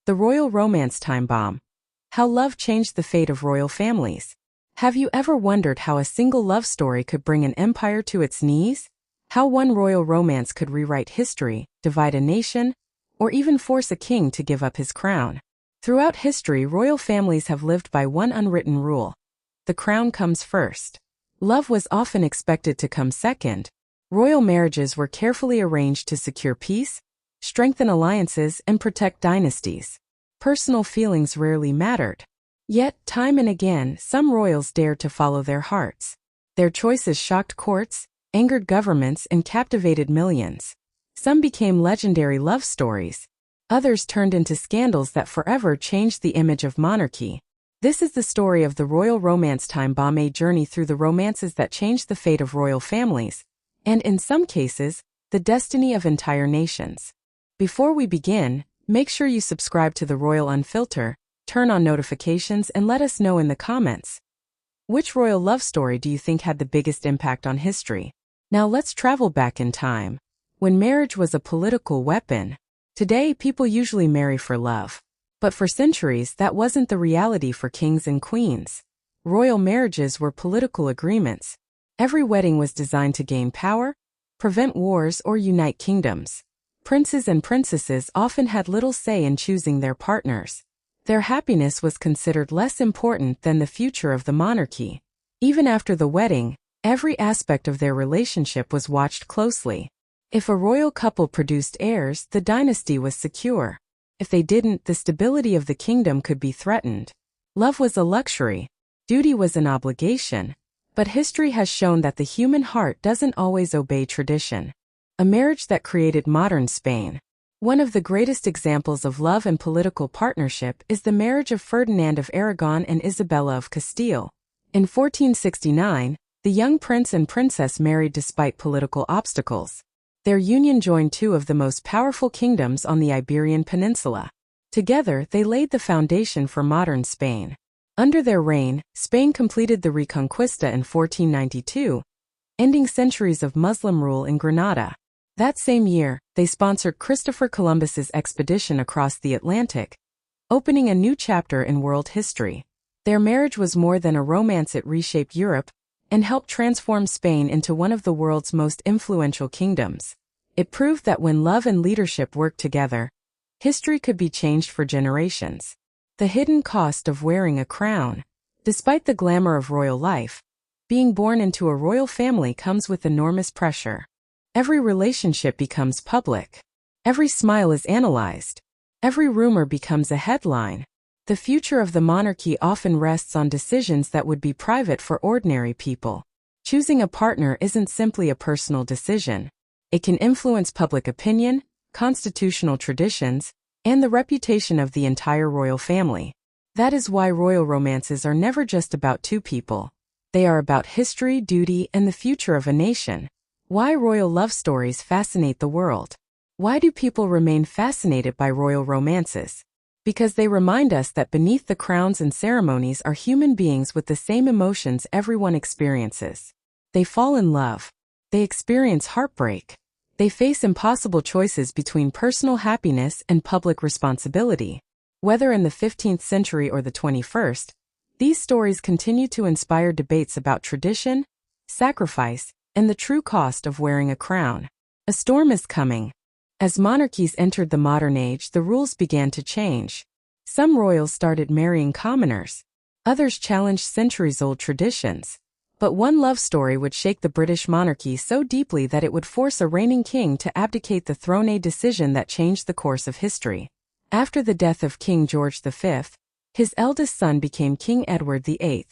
The Royal Romance Time Bomb. How love changed the fate of royal families. Have you ever wondered how a single love story could bring an empire to its knees? How one royal romance could rewrite history, divide a nation, or even force a king to give up his crown? Throughout history, royal families have lived by one unwritten rule: the crown comes first. Love was often expected to come second. Royal marriages were carefully arranged to secure peace, strengthen alliances, and protect dynasties. Personal feelings rarely mattered. Yet, time and again, some royals dared to follow their hearts. Their choices shocked courts, angered governments, and captivated millions. Some became legendary love stories. Others turned into scandals that forever changed the image of monarchy. This is the story of the Royal Romance Time Bomb, a journey through the romances that changed the fate of royal families, and in some cases, the destiny of entire nations. Before we begin, make sure you subscribe to the Royal Unfilter, turn on notifications, and let us know in the comments. Which royal love story do you think had the biggest impact on history? Now let's travel back in time, when marriage was a political weapon. Today, people usually marry for love. But for centuries, that wasn't the reality for kings and queens. Royal marriages were political agreements. Every wedding was designed to gain power, prevent wars, or unite kingdoms. Princes and princesses often had little say in choosing their partners. Their happiness was considered less important than the future of the monarchy. Even after the wedding, every aspect of their relationship was watched closely. If a royal couple produced heirs, the dynasty was secure. If they didn't, the stability of the kingdom could be threatened. Love was a luxury. Duty was an obligation. But history has shown that the human heart doesn't always obey tradition. A marriage that created modern Spain. One of the greatest examples of love and political partnership is the marriage of Ferdinand of Aragon and Isabella of Castile. In 1469, the young prince and princess married despite political obstacles. Their union joined two of the most powerful kingdoms on the Iberian Peninsula. Together, they laid the foundation for modern Spain. Under their reign, Spain completed the Reconquista in 1492, ending centuries of Muslim rule in Granada. That same year, they sponsored Christopher Columbus's expedition across the Atlantic, opening a new chapter in world history. Their marriage was more than a romance; it reshaped Europe and helped transform Spain into one of the world's most influential kingdoms. It proved that when love and leadership worked together, history could be changed for generations. The hidden cost of wearing a crown. Despite the glamour of royal life, being born into a royal family comes with enormous pressure. Every relationship becomes public. Every smile is analyzed. Every rumor becomes a headline. The future of the monarchy often rests on decisions that would be private for ordinary people. Choosing a partner isn't simply a personal decision. It can influence public opinion, constitutional traditions, and the reputation of the entire royal family. That is why royal romances are never just about two people. They are about history, duty, and the future of a nation. Why royal love stories fascinate the world. Why do people remain fascinated by royal romances? Because they remind us that beneath the crowns and ceremonies are human beings with the same emotions everyone experiences. They fall in love. They experience heartbreak. They face impossible choices between personal happiness and public responsibility. Whether in the 15th century or the 21st, these stories continue to inspire debates about tradition, sacrifice, and the true cost of wearing a crown. A storm is coming. As monarchies entered the modern age, the rules began to change. Some royals started marrying commoners. Others challenged centuries-old traditions. But one love story would shake the British monarchy so deeply that it would force a reigning king to abdicate the throne, a decision that changed the course of history. After the death of King George V, his eldest son became King Edward VIII.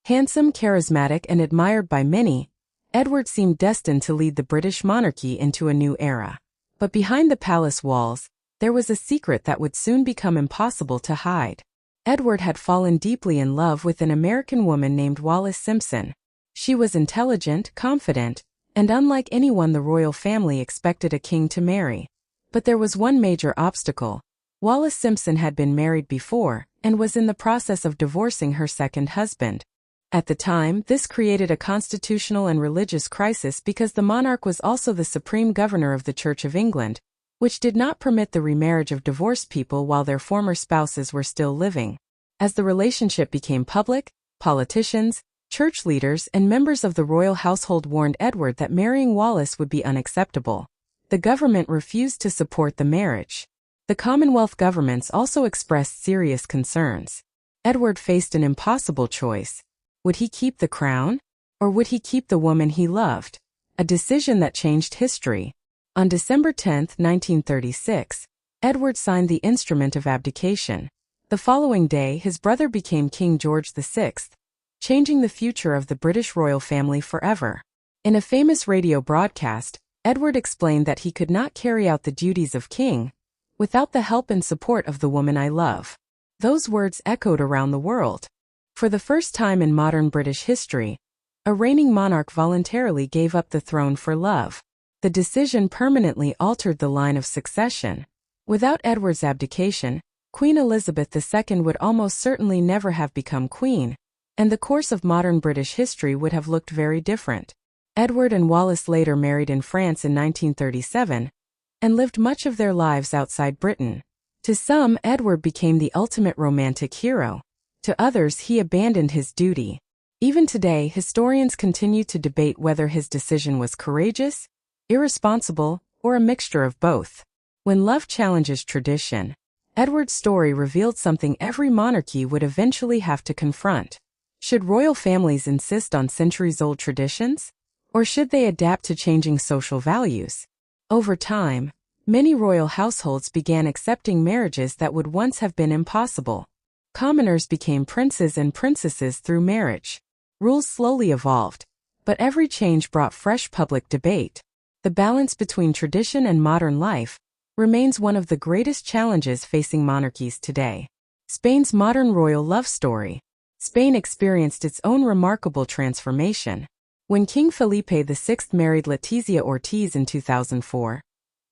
Handsome, charismatic, and admired by many, Edward seemed destined to lead the British monarchy into a new era. But behind the palace walls, there was a secret that would soon become impossible to hide. Edward had fallen deeply in love with an American woman named Wallis Simpson. She was intelligent, confident, and unlike anyone the royal family expected a king to marry. But there was one major obstacle. Wallis Simpson had been married before and was in the process of divorcing her second husband. At the time, this created a constitutional and religious crisis because the monarch was also the supreme governor of the Church of England, which did not permit the remarriage of divorced people while their former spouses were still living. As the relationship became public, politicians, church leaders, and members of the royal household warned Edward that marrying Wallis would be unacceptable. The government refused to support the marriage. The Commonwealth governments also expressed serious concerns. Edward faced an impossible choice. Would he keep the crown? Or would he keep the woman he loved? A decision that changed history. On December 10, 1936, Edward signed the instrument of abdication. The following day, his brother became King George VI, changing the future of the British royal family forever. In a famous radio broadcast, Edward explained that he could not carry out the duties of king without the help and support of the woman I love. Those words echoed around the world. For the first time in modern British history, a reigning monarch voluntarily gave up the throne for love. The decision permanently altered the line of succession. Without Edward's abdication, Queen Elizabeth II would almost certainly never have become queen, and the course of modern British history would have looked very different. Edward and Wallis later married in France in 1937 and lived much of their lives outside Britain. To some, Edward became the ultimate romantic hero. To others, he abandoned his duty. Even today, historians continue to debate whether his decision was courageous, irresponsible, or a mixture of both. When love challenges tradition, Edward's story revealed something every monarchy would eventually have to confront. Should royal families insist on centuries-old traditions? Or should they adapt to changing social values? Over time, many royal households began accepting marriages that would once have been impossible. Commoners became princes and princesses through marriage. Rules slowly evolved, but every change brought fresh public debate. The balance between tradition and modern life remains one of the greatest challenges facing monarchies today. Spain's modern royal love story. Spain experienced its own remarkable transformation. When King Felipe VI married Letizia Ortiz in 2004,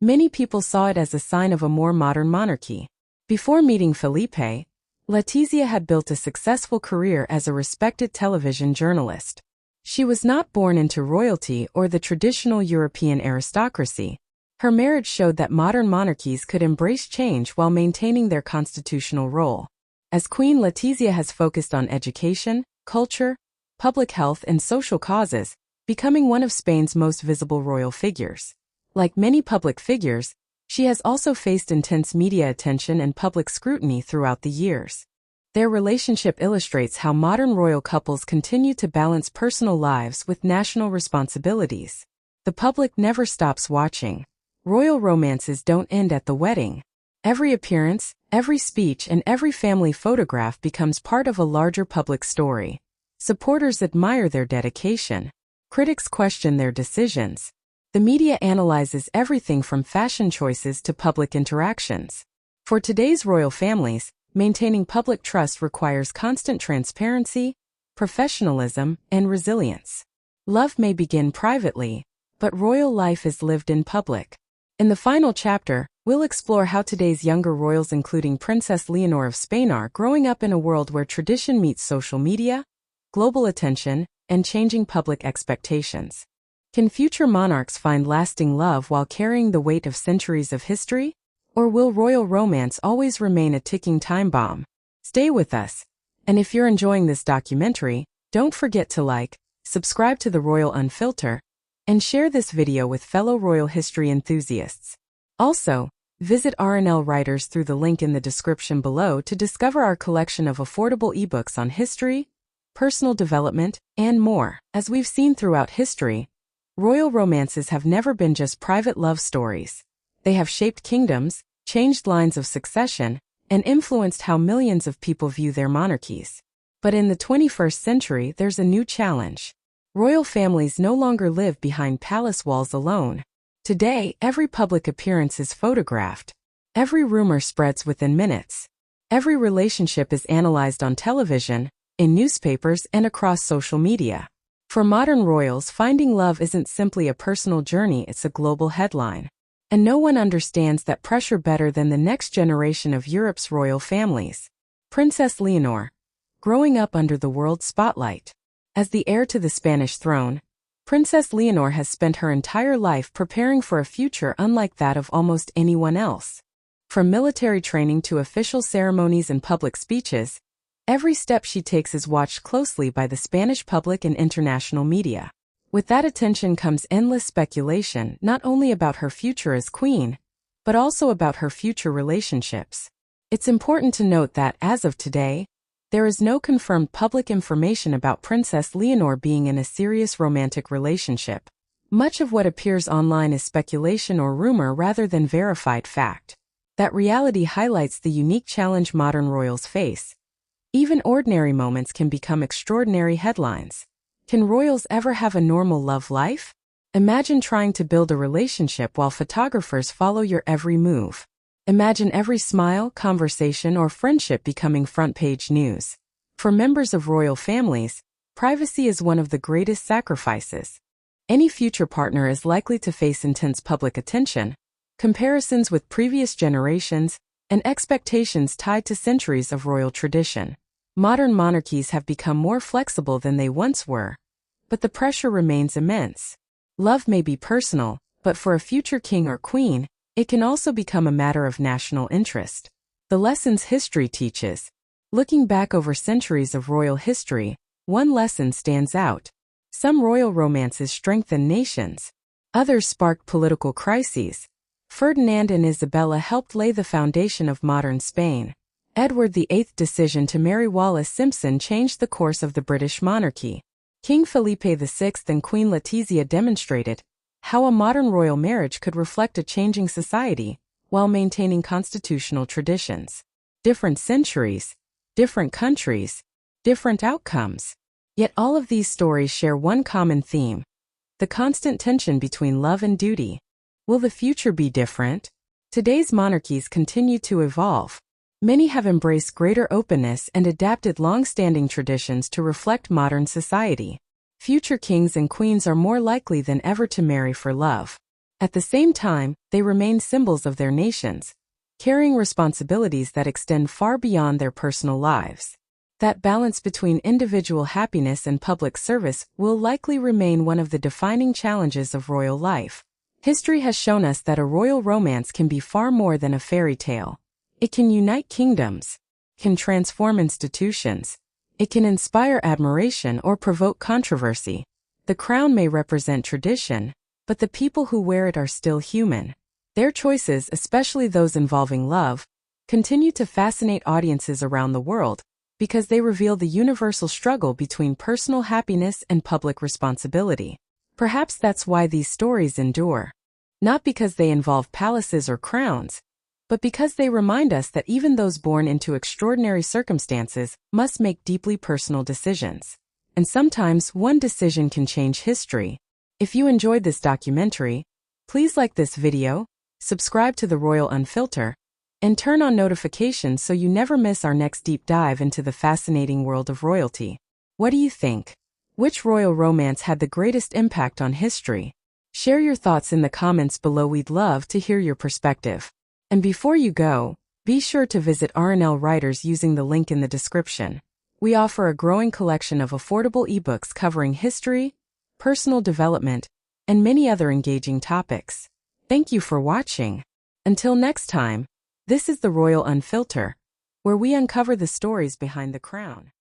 many people saw it as a sign of a more modern monarchy. Before meeting Felipe, Letizia had built a successful career as a respected television journalist. She was not born into royalty or the traditional European aristocracy. Her marriage showed that modern monarchies could embrace change while maintaining their constitutional role. As Queen, Letizia has focused on education, culture, public health, and social causes, becoming one of Spain's most visible royal figures. Like many public figures, she has also faced intense media attention and public scrutiny throughout the years. Their relationship illustrates how modern royal couples continue to balance personal lives with national responsibilities. The public never stops watching. Royal romances don't end at the wedding. Every appearance, every speech, and every family photograph becomes part of a larger public story. Supporters admire their dedication. Critics question their decisions. The media analyzes everything from fashion choices to public interactions. For today's royal families, maintaining public trust requires constant transparency, professionalism, and resilience. Love may begin privately, but royal life is lived in public. In the final chapter, we'll explore how today's younger royals, including Princess Leonor of Spain, are growing up in a world where tradition meets social media, global attention, and changing public expectations. Can future monarchs find lasting love while carrying the weight of centuries of history? Or will royal romance always remain a ticking time bomb? Stay with us. And if you're enjoying this documentary, don't forget to like, subscribe to The Royal Unfiltered, and share this video with fellow royal history enthusiasts. Also, visit R&L Writers through the link in the description below to discover our collection of affordable eBooks on history, personal development, and more. As we've seen throughout history, royal romances have never been just private love stories. They have shaped kingdoms, changed lines of succession, and influenced how millions of people view their monarchies. But in the 21st century, there's a new challenge. Royal families no longer live behind palace walls alone. Today, every public appearance is photographed. Every rumor spreads within minutes. Every relationship is analyzed on television, in newspapers, and across social media. For modern royals, finding love isn't simply a personal journey, it's a global headline. And no one understands that pressure better than the next generation of Europe's royal families. Princess Leonor, growing up under the world spotlight. As the heir to the Spanish throne, Princess Leonor has spent her entire life preparing for a future unlike that of almost anyone else. From military training to official ceremonies and public speeches, every step she takes is watched closely by the Spanish public and international media. With that attention comes endless speculation not only about her future as queen, but also about her future relationships. It's important to note that, as of today, there is no confirmed public information about Princess Leonor being in a serious romantic relationship. Much of what appears online is speculation or rumor rather than verified fact. That reality highlights the unique challenge modern royals face. Even ordinary moments can become extraordinary headlines. Can royals ever have a normal love life? Imagine trying to build a relationship while photographers follow your every move. Imagine every smile, conversation, or friendship becoming front-page news. For members of royal families, privacy is one of the greatest sacrifices. Any future partner is likely to face intense public attention, comparisons with previous generations, and expectations tied to centuries of royal tradition. Modern monarchies have become more flexible than they once were, but the pressure remains immense. Love may be personal, but for a future king or queen, it can also become a matter of national interest. The lessons history teaches. Looking back over centuries of royal history, one lesson stands out. Some royal romances strengthen nations. Others sparked political crises. Ferdinand and Isabella helped lay the foundation of modern Spain. Edward VIII's decision to marry Wallis Simpson changed the course of the British monarchy. King Felipe VI and Queen Letizia demonstrated how a modern royal marriage could reflect a changing society while maintaining constitutional traditions. Different centuries, different countries, different outcomes. Yet all of these stories share one common theme: the constant tension between love and duty. Will the future be different? Today's monarchies continue to evolve. Many have embraced greater openness and adapted long-standing traditions to reflect modern society. Future kings and queens are more likely than ever to marry for love. At the same time, they remain symbols of their nations, carrying responsibilities that extend far beyond their personal lives. That balance between individual happiness and public service will likely remain one of the defining challenges of royal life. History has shown us that a royal romance can be far more than a fairy tale. It can unite kingdoms, can transform institutions, it can inspire admiration or provoke controversy. The crown may represent tradition, but the people who wear it are still human. Their choices, especially those involving love, continue to fascinate audiences around the world because they reveal the universal struggle between personal happiness and public responsibility. Perhaps that's why these stories endure. Not because they involve palaces or crowns, but because they remind us that even those born into extraordinary circumstances must make deeply personal decisions. And sometimes one decision can change history. If you enjoyed this documentary, please like this video, subscribe to The Royal Unfilter, and turn on notifications so you never miss our next deep dive into the fascinating world of royalty. What do you think? Which royal romance had the greatest impact on history? Share your thoughts in the comments below. We'd love to hear your perspective. And before you go, be sure to visit R&L Writers using the link in the description. We offer a growing collection of affordable eBooks covering history, personal development, and many other engaging topics. Thank you for watching. Until next time, this is The Royal Unfilter, where we uncover the stories behind the crown.